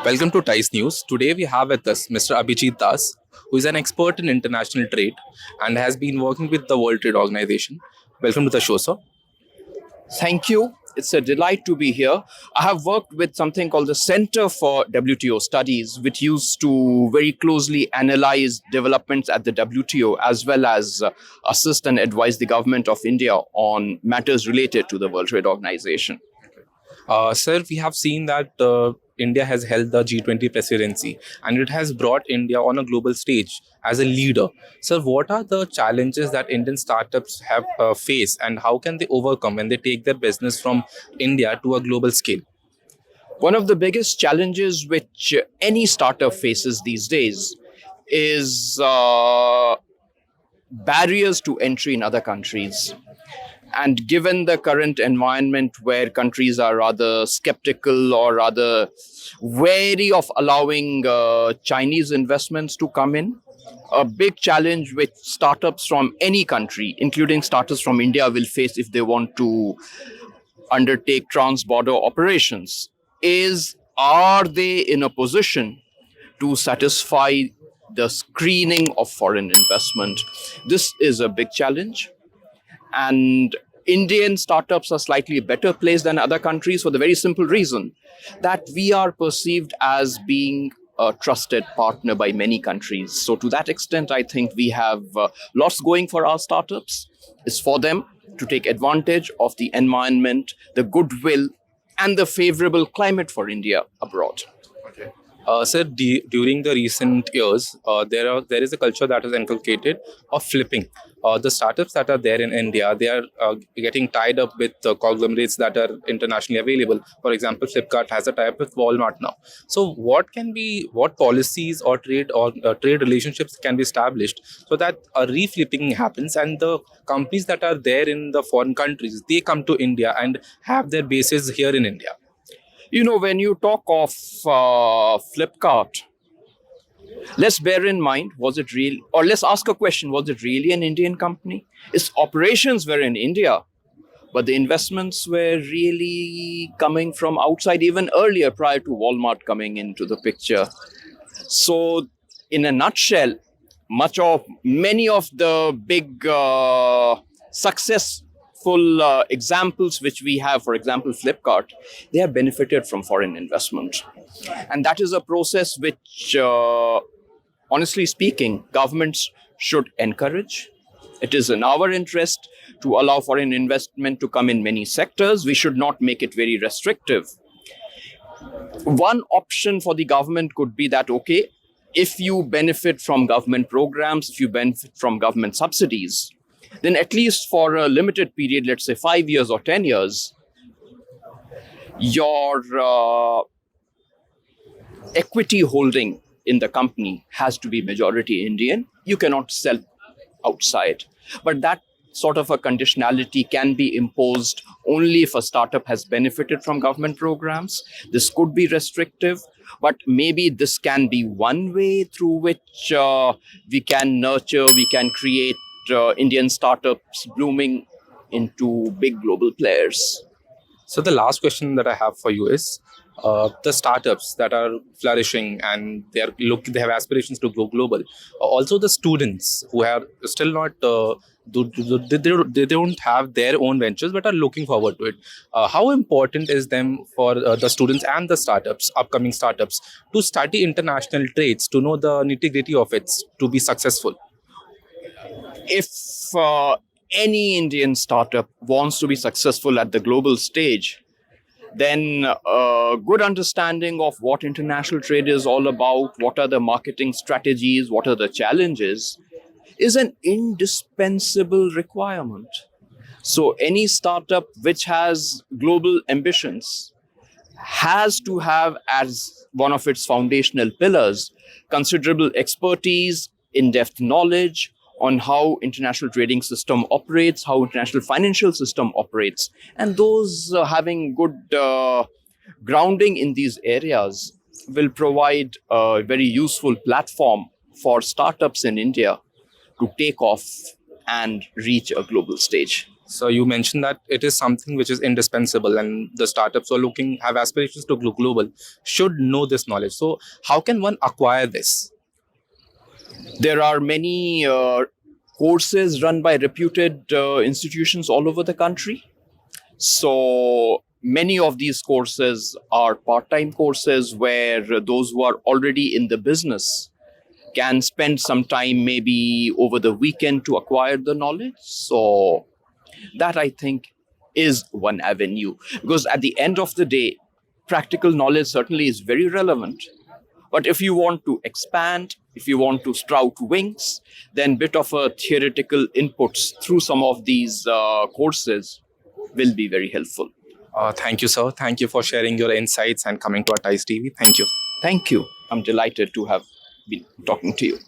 Welcome to TICE News. Today we have with us Mr. Abhijeet, who is an expert in international trade and has been working with the World Trade Organization. Welcome to the show, sir. Thank you. It's a delight to be here. I have worked with something called the Center for WTO Studies, which used to very closely analyze developments at the WTO as well as assist and advise the government of India on matters related to the World Trade Organization. Sir, we have seen that India has held the G20 presidency and it has brought India on a global stage as a leader. Sir, what are the challenges that Indian startups have faced and how can they overcome when they take their business from India to a global scale? One of the biggest challenges which any startup faces these days is barriers to entry in other countries. And given the current environment where countries are rather skeptical or rather wary of allowing Chinese investments to come in, a big challenge which startups from any country, including startups from India, will face if they want to undertake trans-border operations is, are they in a position to satisfy the screening of foreign investment? This is a big challenge. And Indian startups are slightly better placed than other countries for the very simple reason that we are perceived as being a trusted partner by many countries. So to that extent, I think we have lots going for our startups. It's for them to take advantage of the environment, the goodwill, and the favorable climate for India abroad. Sir, during the recent years, there is a culture that is inculcated of flipping. The startups that are there in India, they are getting tied up with conglomerates that are internationally available. For example, Flipkart has a tie-up with Walmart now. So, what policies or trade relationships can be established so that a reflipping happens and the companies that are there in the foreign countries, they come to India and have their bases here in India? You know, when you talk of Flipkart, let's bear in mind, was it real? Or let's ask a question, was it really an Indian company? Its operations were in India, but the investments were really coming from outside even earlier, prior to Walmart coming into the picture. So, in a nutshell, many of the big successful examples which we have, for example, Flipkart, they have benefited from foreign investment. And that is a process which, honestly speaking, governments should encourage. It is in our interest to allow foreign investment to come in many sectors. We should not make it very restrictive. One option for the government could be that, okay, if you benefit from government programs, if you benefit from government subsidies, then at least for a limited period, let's say 5 years or 10 years, your equity holding in the company has to be majority Indian. You cannot sell outside. But that sort of a conditionality can be imposed only if a startup has benefited from government programs. This could be restrictive, but maybe this can be one way through which we can nurture, we can create Indian startups blooming into big global players. So the last question that I have for you is the startups that are flourishing and they have aspirations to go global. Also the students who are still not they don't have their own ventures but are looking forward to it. How important is them for the students and the startups, upcoming startups, to study international trades, to know the nitty-gritty of it, to be successful? If any Indian startup wants to be successful at the global stage, then a good understanding of what international trade is all about, what are the marketing strategies, what are the challenges, is an indispensable requirement. So any startup which has global ambitions has to have as one of its foundational pillars considerable expertise, in-depth knowledge on how international trading system operates, how international financial system operates. And those having good grounding in these areas will provide a very useful platform for startups in India to take off and reach a global stage. So you mentioned that it is something which is indispensable, and the startups who are looking have aspirations to go global should know this knowledge. So how can one acquire this? There are many courses run by reputed institutions all over the country. So many of these courses are part time courses where those who are already in the business can spend some time, maybe over the weekend, to acquire the knowledge. So that, I think, is one avenue, because at the end of the day, practical knowledge certainly is very relevant. But if you want to expand, if you want to sprout wings, then bit of a theoretical inputs through some of these courses will be very helpful. Thank you, sir. Thank you for sharing your insights and coming to our TICE TV. Thank you. Thank you. I'm delighted to have been talking to you.